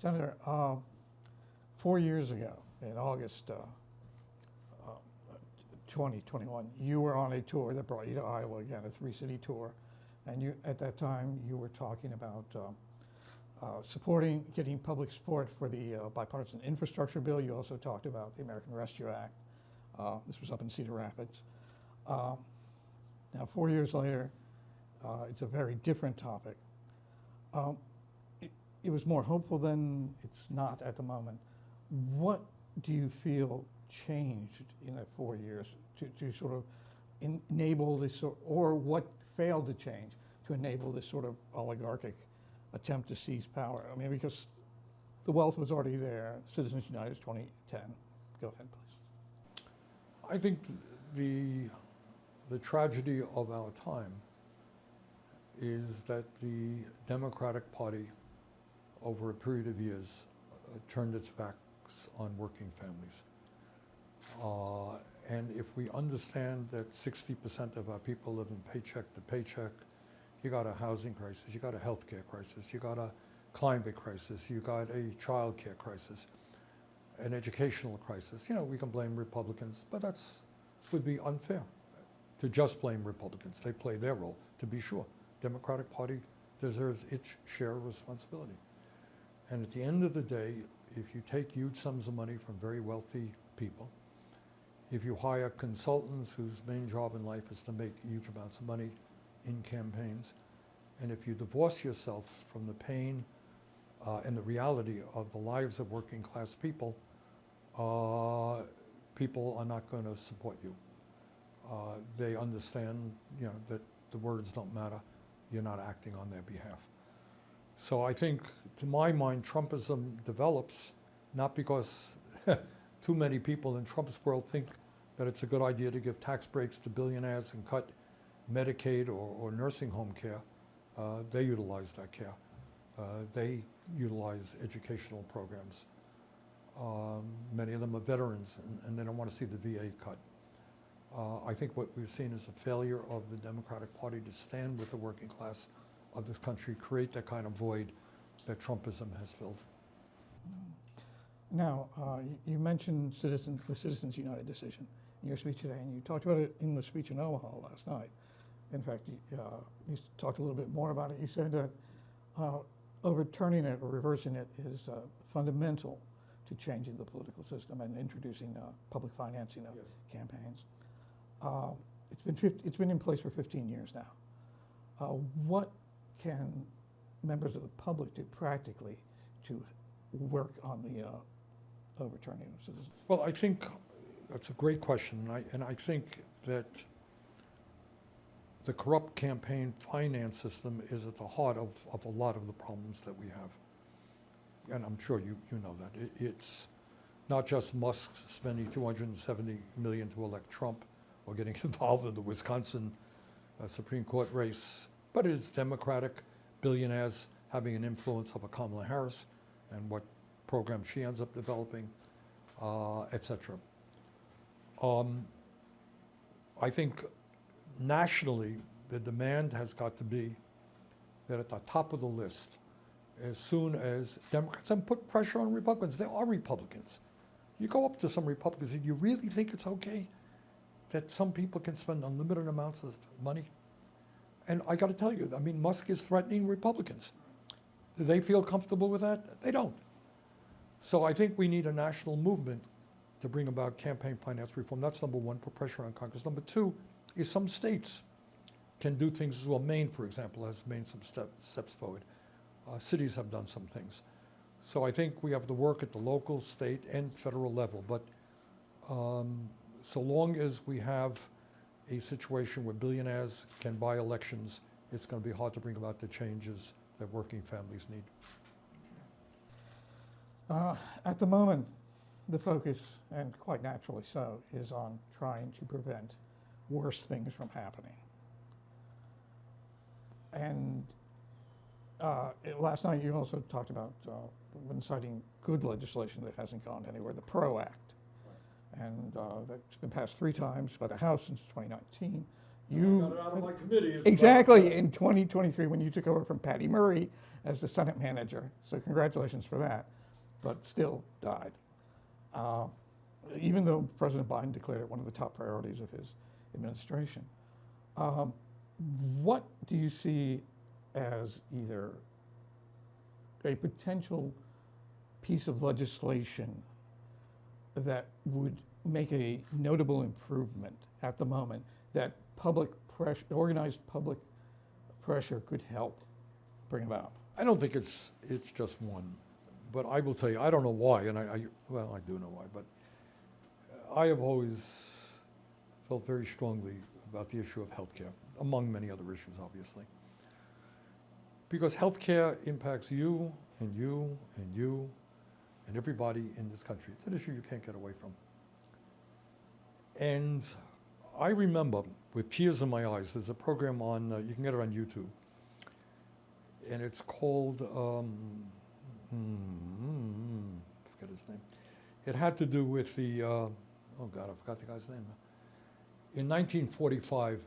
Senator, 4 years ago, in August 2021, you were on a tour that brought you to Iowa, again, a three-city tour, and you, at that time, you were talking about getting public support for the bipartisan infrastructure bill. You also talked about the American Rescue Act. This was up in Cedar Rapids. Now, 4 years later, it's a very different topic. It was more hopeful then, it's not at the moment. What do you feel changed in that 4 years to sort of enable this, or what failed to change to enable this sort of oligarchic attempt to seize power? I mean, because the wealth was already there. Citizens United is 2010. Go ahead, please. I think the tragedy of our time is that the Democratic Party, over a period of years, turned its backs on working families. And if we understand that 60% of our people live in paycheck to paycheck, you got a housing crisis, you got a healthcare crisis, you got a climate crisis, you got a child care crisis, an educational crisis. You know, we can blame Republicans, but would be unfair to just blame Republicans. They play their role, to be sure. Democratic Party deserves its share of responsibility. And at the end of the day, if you take huge sums of money from very wealthy people, if you hire consultants whose main job in life is to make huge amounts of money in campaigns, and if you divorce yourself from the pain and the reality of the lives of working class people, people are not going to support you. They understand, you know, that the words don't matter. You're not acting on their behalf. So I think, to my mind, Trumpism develops not because too many people in Trump's world think that it's a good idea to give tax breaks to billionaires and cut Medicaid or nursing home care. They utilize that care. They utilize educational programs. Many of them are veterans, and they don't want to see the VA cut. I think what we've seen is a failure of the Democratic Party to stand with the working class of this country, create that kind of void that Trumpism has filled. Now, you mentioned the Citizens United decision in your speech today, and you talked about it in the speech in Omaha last night. In fact, you talked a little bit more about it. You said that overturning it or reversing it is fundamental to changing the political system and introducing public financing of campaigns. It's been in place for 15 years now. What can members of the public do practically to work on the overturning of citizens? Well, I think that's a great question, and I think that the corrupt campaign finance system is at the heart of a lot of the problems that we have. And I'm sure you know that. It's not just Musk spending $270 million to elect Trump or getting involved in the Wisconsin Supreme Court race, but it's Democratic billionaires having an influence over Kamala Harris and what program she ends up developing, et cetera. I think nationally, the demand has got to be that at the top of the list, as soon as Democrats, and put pressure on Republicans, there are Republicans. You go up to some Republicans and you really think it's okay that some people can spend unlimited amounts of money? And I got to tell you, I mean, Musk is threatening Republicans. Do they feel comfortable with that? They don't. So I think we need a national movement to bring about campaign finance reform. That's number one, put pressure on Congress. Number two is some states can do things as well. Maine, for example, has made some steps forward. Cities have done some things. So I think we have to work at the local, state, and federal level. But so long as we have a situation where billionaires can buy elections, it's going to be hard to bring about the changes that working families need. At the moment, the focus, and quite naturally so, is on trying to prevent worse things from happening. And last night you also talked about when citing good legislation that hasn't gone anywhere, the PRO Act. And that's been passed 3 times by the House since 2019, You got it out of my committee. is exactly what- in 2023 when you took over from Patty Murray as the Senate manager. So congratulations for that, but still died. Even though President Biden declared it one of the top priorities of his administration. What do you see as either a potential piece of legislation that would make a notable improvement at the moment that public pressure, organized public pressure could help bring about? I don't think it's just one, but I will tell you, I don't know why, and I do know why, but I have always felt very strongly about the issue of healthcare, among many other issues, obviously. Because healthcare impacts you and you and you and everybody in this country. It's an issue you can't get away from. And I remember, with tears in my eyes, there's a program on, you can get it on YouTube, and it's called, forget his name. It had to do with the, oh God, I forgot the guy's name. In 1945,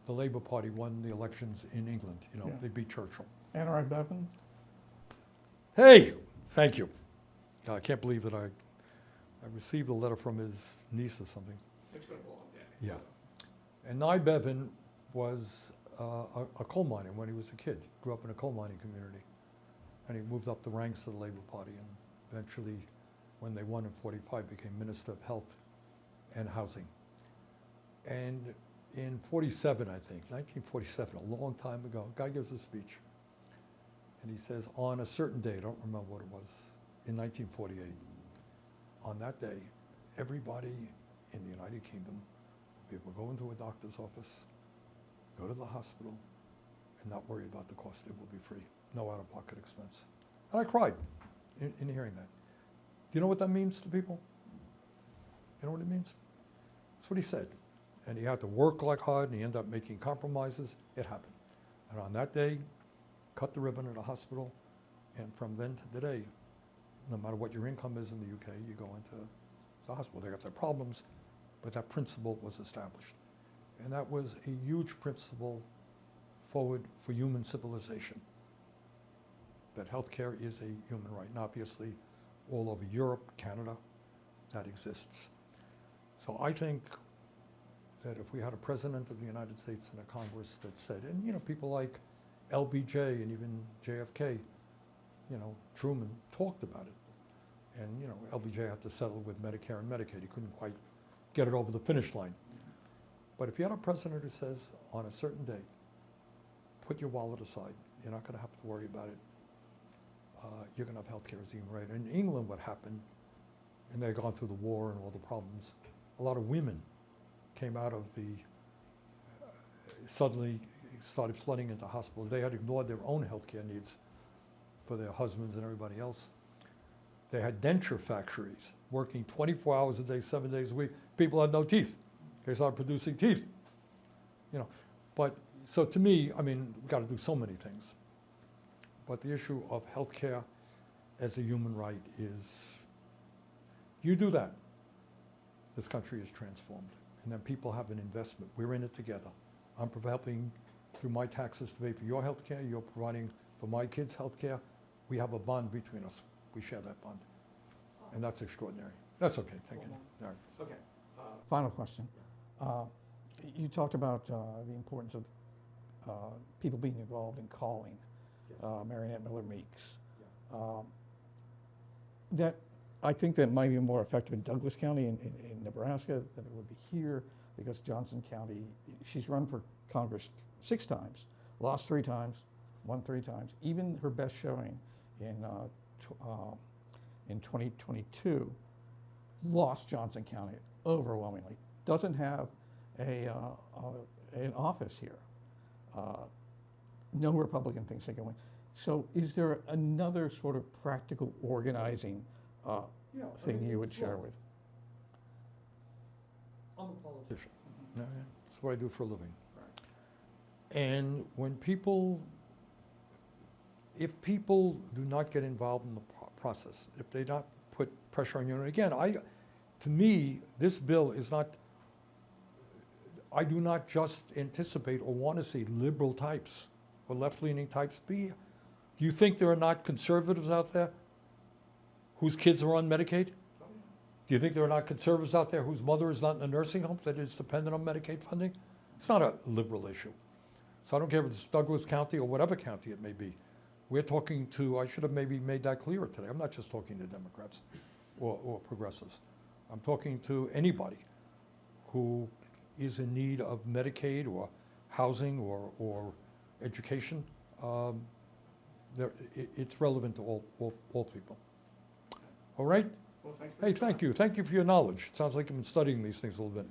the Labour Party won the elections in England. You know, Yeah. they beat Churchill. Enright Bevan? Hey, thank you. I can't believe that I received a letter from his niece or something. It's been a long day. Yeah. And Nye Bevan was a coal miner when he was a kid. Grew up in a coal mining community. And he moved up the ranks of the Labour Party and eventually, when they won in 45, became Minister of Health and Housing. And in 47, I think, 1947, a long time ago, a guy gives a speech. And he says, on a certain day, I don't remember what it was, in 1948, on that day, everybody in the United Kingdom will be able to go into a doctor's office, go to the hospital, and not worry about the cost. It will be free, no out-of-pocket expense. And I cried in hearing that. Do you know what that means to people? You know what it means? That's what he said. And he had to work like hard, and he ended up making compromises. It happened. And on that day, cut the ribbon at a hospital, and from then to today, no matter what your income is in the UK, you go into the hospital. They got their problems, but that principle was established. And that was a huge principle forward for human civilization, that healthcare is a human right. And obviously, all over Europe, Canada, that exists. So I think that if we had a president of the United States and a Congress that said, and you know, people like LBJ and even JFK, you know, Truman talked about it. And you know, LBJ had to settle with Medicare and Medicaid. He couldn't quite get it over the finish line. But if you had a president who says, on a certain day, put your wallet aside, you're not going to have to worry about it. You're going to have health care as a human right. In England, what happened, and they'd gone through the war and all the problems, a lot of women came out of the, suddenly started flooding into hospitals. They had ignored their own health care needs for their husbands and everybody else. They had denture factories working 24 hours a day, 7 days a week. People had no teeth. They started producing teeth. You know, but so to me, I mean, we've got to do so many things. But the issue of health care as a human right is, you do that, this country is transformed. And then people have an investment. We're in it together. I'm helping through my taxes to pay for your health care. You're providing for my kids' health care. We have a bond between us. We share that bond. And that's extraordinary. That's okay. Thank you. All right. Okay. Final question. You talked about the importance of people being involved in calling. Marionette Miller Meeks. That I think that might be more effective in Douglas County in Nebraska than it would be here, because Johnson County, she's run for Congress 6 times, lost 3 times, won 3 times. Even her best showing in 2022, lost Johnson County overwhelmingly. Doesn't have an office here. No Republican thinks they can win. So is there another sort of practical organizing thing you would share with? I'm a politician. That's what I do for a living. Right. And when people, if people do not get involved in the process, if they not put pressure on you, and again, to me, this bill is not, I do not just anticipate or want to see liberal types or left-leaning types be here. Do you think there are not conservatives out there whose kids are on Medicaid? Do you think there are not conservatives out there whose mother is not in a nursing home that is dependent on Medicaid funding? It's not a liberal issue. So I don't care if it's Douglas County or whatever county it may be. We're talking to, I should have maybe made that clearer today. I'm not just talking to Democrats or progressives. I'm talking to anybody who is in need of Medicaid or housing or education. It's relevant to all people. All right? Well, thanks Hey, thank you. Thank you for your knowledge. It sounds like you've been studying these things a little bit.